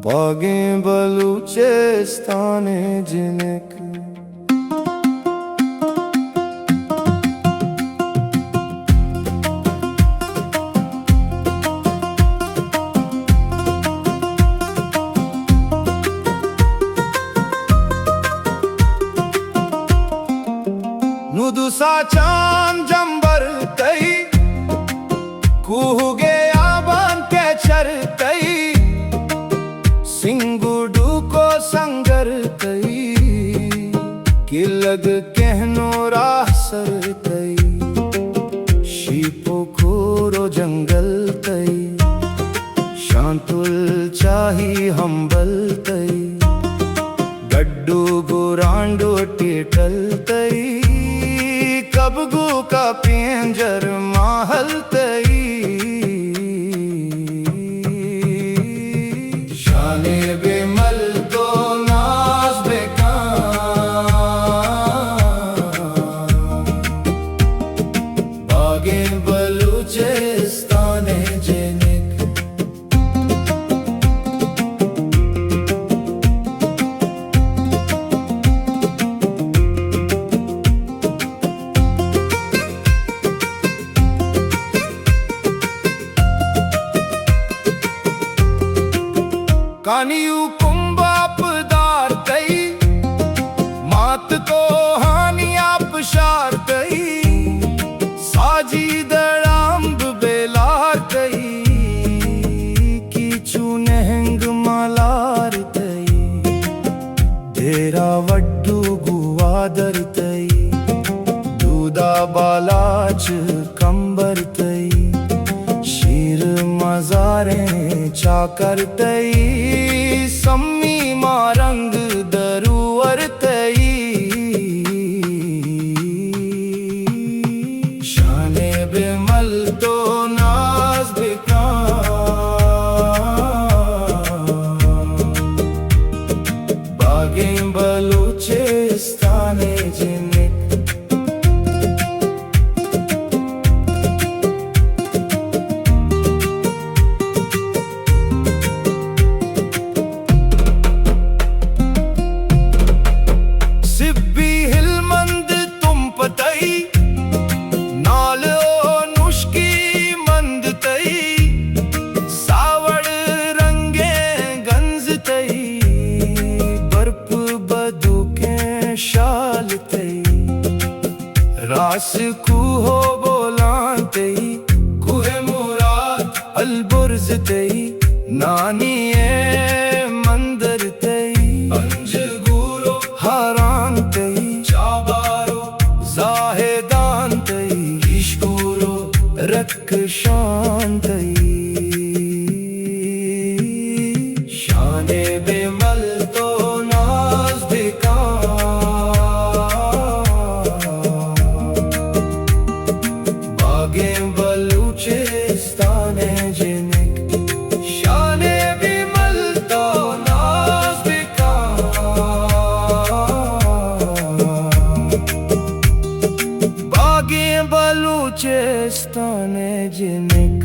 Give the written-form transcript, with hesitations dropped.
बागें बलूचिस्ताने जिनक नुदुसा चांद जंबर तई कुहुगे आबान के चर तई सिंगुडू को संगर तई किलग कहनो राह सर तई शीपो खोरो जंगल तई शांतुल चाही हंबल तई गड्डू गुरांडो टेटल तई कबगू का पिंजर महल तई शाने बेमल तो नाज बेकान बागें बलूचिस्ताने जिनक कानियू कुंबापदार तई मात को हानि आप शार तई साजी दड़ाम्ब बेलार तई कीचू नहंग मालार तई देरा वड्डू गुवादर तई दूदा बालाच कंबर तई शीर मजारे चाकर तई सम्मी मारंग दरुवर तई शाने बेमल तो नाज बेकान बागें बलूचिस्ताने जिनक रास कुहो बोलान तई कुहे मुराद अलबुर्ज तई नानी ए मंदर तई अंजगुरो हारान तई चाबारो जाहेदान तई इश्कुरो रक्शान तई शाने बेमल तो नाज बेकान बागें बलूचिस्ताने जिनक शाने बेमल तो नाज बेकान बागें बलूचिस्ताने जिनक